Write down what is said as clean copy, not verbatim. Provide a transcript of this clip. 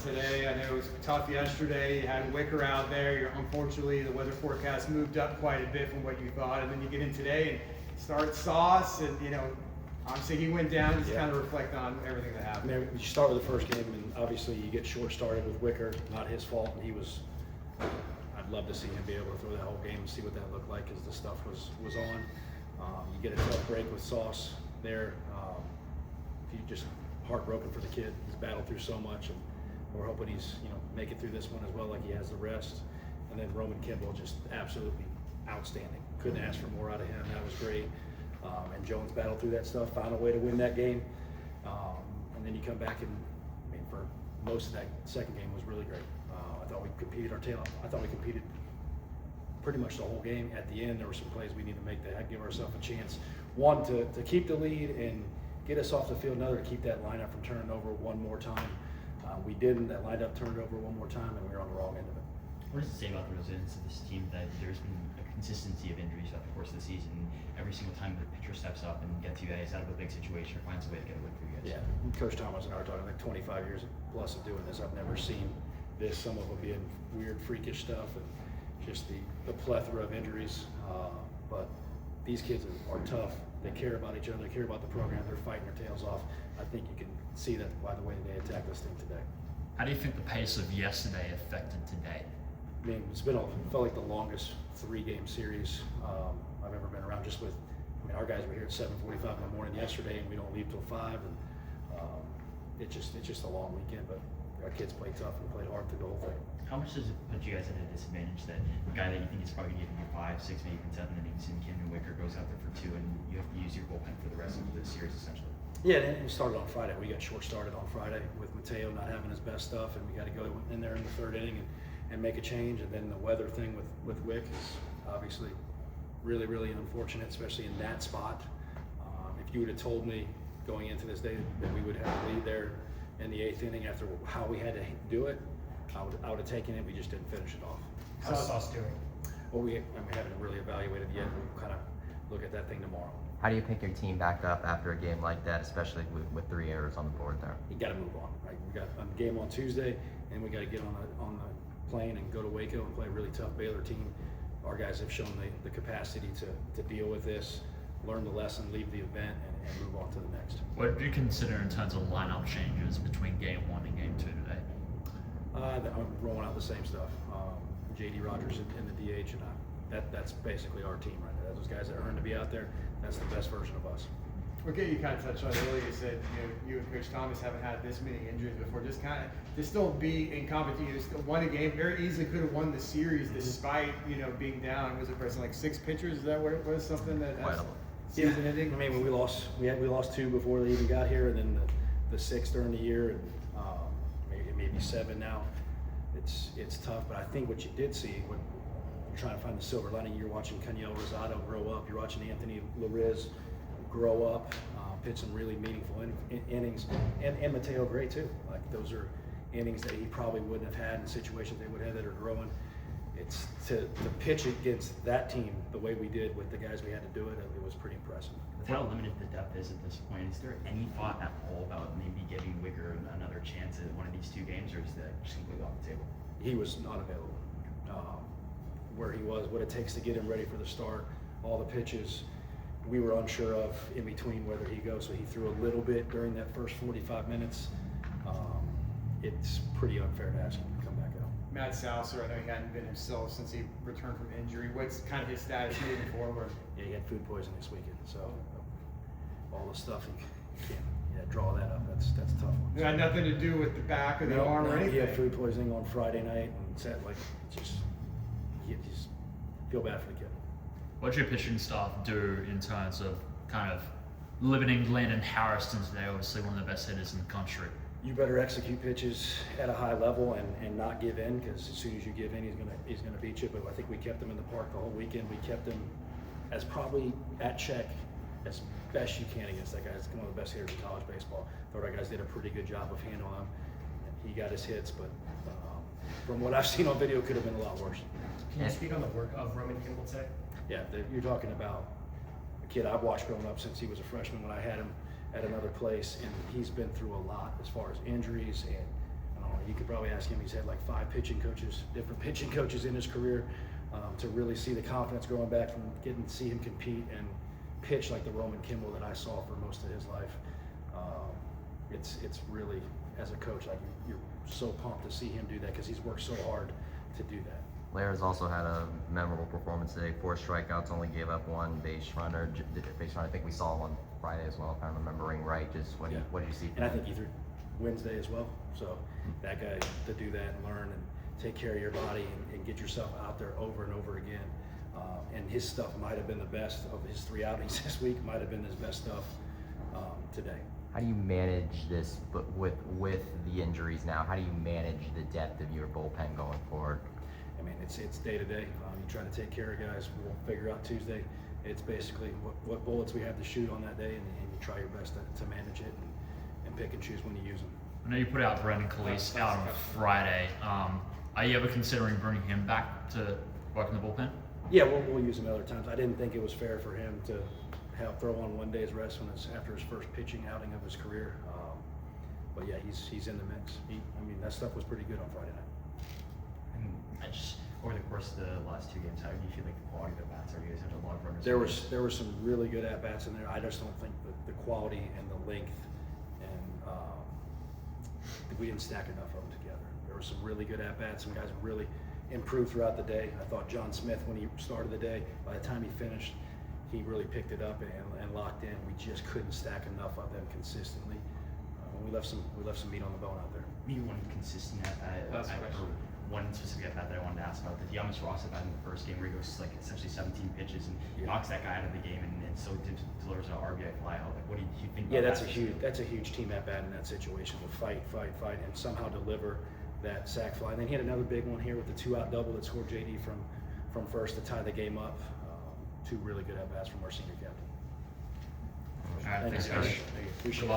today. I know it was tough yesterday. You had Wicker out there. Unfortunately, the weather forecast moved up quite a bit from what you thought. And then you get in today and start Sauce, and obviously he went down. Just kind of reflect on everything that happened. I mean, you start with the first game, and obviously you get short started with Wicker. Not his fault, and he was. I'd love to see him be able to throw that whole game and see what that looked like as the stuff was on. You get a tough break with Sauce there. He just heartbroken for the kid. He's battled through so much, and we're hoping he's make it through this one as well, like he has the rest. And then Roman Kimball, just absolutely outstanding. Couldn't ask for more out of him. That was great. And Jones battled through that stuff, found a way to win that game. And then you come back and for most of that second game was really great. I thought we competed our tail off. I thought we competed pretty much the whole game. At the end, there were some plays we need to make that give ourselves a chance. One, to keep the lead and get us off the field. Another, to keep that lineup from turning over one more time. We didn't. That lineup turned over one more time, and we were on the wrong end of it. What does it say about the resilience of this team that there's been a consistency of injuries throughout the course of the season? Every single time the pitcher steps up and gets you guys out of a big situation or finds a way to get a win for you guys. Yeah, Coach Thomas and I are talking like 25 years plus of doing this. I've never seen this. Some of them being weird, freakish stuff, and just the plethora of injuries. But these kids are tough. They care about each other. They care about the program. They're fighting their tails off. I think you can see that by the way they attacked this thing today. How do you think the pace of yesterday affected today? I mean, felt like the longest 3-game series I've ever been around. Just with, our guys were here at 7:45 in the morning yesterday, and we don't leave till 5. And it's just a long weekend. But our kids played tough and played hard through the whole thing. How much does it put you guys at a disadvantage that a guy that you think is probably going to give you 5, 6, maybe even 7 innings in Camden Wicker goes out there for 2, and you have to use your bullpen for the rest of the series essentially? Yeah, and it started on Friday. We got short started on Friday with Mateo not having his best stuff, and we got to go in there in the 3rd inning and make a change. And then the weather thing with Wick is obviously really, really unfortunate, especially in that spot. If you would have told me going into this day that we would have a lead there in the 8th inning after how we had to do it, I would have taken it. We just didn't finish it off. How's Sauce doing? Well, we haven't really evaluated yet. We'll kind of look at that thing tomorrow. How do you pick your team back up after a game like that, especially with 3 errors on the board there? You got to move on, right? We got a game on Tuesday, and we got to get on the plane and go to Waco and play a really tough Baylor team. Our guys have shown the capacity to deal with this, learn the lesson, leave the event, and move on to the next. What do you consider in terms of lineup changes between game 1 and game 2 today? I'm rolling out the same stuff. JD Rogers in the DH, and that's basically our team right there. Those guys that earn to be out there, that's the best version of us. Okay, you kind of touched on it earlier. You said you and Coach Thomas haven't had this many injuries before. Just kind of to still be in competition, still won a game. Very easily could have won the series despite being down. Was it Bryson, like 6 pitchers? Is that what it was? Something that season ending. I mean, when we lost 2 before they even got here, and then the 6th during the year, and maybe 7 now. It's tough, but I think what you did see when you're trying to find the silver lining, you're watching Caniel Rosado grow up. You're watching Anthony Lariz grow up, pitch some really meaningful innings, and Mateo Gray too. Like those are innings that he probably wouldn't have had in situations they would have that are growing. It's to pitch against that team the way we did with the guys we had to do it. It was pretty impressive. With how limited the depth is at this point, is there any thought at all about maybe giving Wicker another chance at one of these 2 games, or is that just completely off the table? He was not available. Where he was, what it takes to get him ready for the start, all the pitches, we were unsure of in between whether he goes. So he threw a little bit during that first 45 minutes. It's pretty unfair to ask him to come back out. Matt Salser, I know he hadn't been himself since he returned from injury. What's kind of his status moving forward? Yeah, he had food poisoning this weekend, so all the stuff you can't draw that up. That's a tough one. It had nothing to do with the back of the arm or anything. He had food poisoning on Friday night and said you just feel bad for the kid. What did your pitching staff do in terms of kind of limiting Landon Harrison today? Obviously one of the best hitters in the country. You better execute pitches at a high level and not give in, because as soon as you give in, he's gonna beat you. But I think we kept him in the park the whole weekend. We kept him as probably at check as best you can against that guy. He's one of the best hitters in college baseball. Thought our guys did a pretty good job of handling him. He got his hits, but from what I've seen on video, could have been a lot worse. Can you speak on the work of Roman Kimball today? Yeah, you're talking about a kid I've watched growing up since he was a freshman when I had him at another place, and he's been through a lot as far as injuries, and you could probably ask him. He's had like 5 pitching coaches, different pitching coaches in his career, to really see the confidence growing back from getting to see him compete and pitch like the Roman Kimball that I saw for most of his life. It's really, as a coach, like you're so pumped to see him do that because he's worked so hard to do that. Laird's also had a memorable performance today. 4 strikeouts, only gave up 1 base runner. I think we saw him on Friday as well, if I'm remembering right. Just what did you see? And I think he threw Wednesday as well. So that guy, to do that and learn and take care of your body and get yourself out there over and over again. And his stuff might have been the best of his 3 outings this week. Might have been his best stuff today. How do you manage this, but with the injuries now? How do you manage the depth of your bullpen going forward? I mean, it's day to day. You try to take care of guys. We'll figure out Tuesday. It's basically what bullets we have to shoot on that day, and you try your best to manage it and pick and choose when you use them. I know you put out Brendan Calise out on Friday. Are you ever considering bringing him back to work in the bullpen? Yeah, we'll use him other times. I didn't think it was fair for him to throw on 1 day's rest when it's after his first pitching outing of his career. But yeah, he's in the mix. I mean, that stuff was pretty good on Friday night. And over the course of the last 2 games, how do you feel like the quality of the bats are? You guys had a lot of runners. There were some really good at bats in there. I just don't think the quality and the length, and we didn't stack enough of them together. There were some really good at bats. Some guys really improved throughout the day. I thought John Smith, when he started the day, by the time he finished, he really picked it up and locked in. We just couldn't stack enough of them consistently. We left some meat on the bone out there. Maybe one consistent or one specific at bat that I wanted to ask about, the Yamas Ross at bat in the first game where he goes like essentially 17 pitches and knocks that guy out of the game and so delivers an RBI fly out. Like, what do you think? Yeah, about that's a huge team at bat in that situation. To fight, and somehow deliver that sac fly. And then he had another big one here with the 2-out double that scored JD from first to tie the game up. 2 really good at bats from our senior captain. All right, thanks, Thanks, guys. guys. Appreciate it.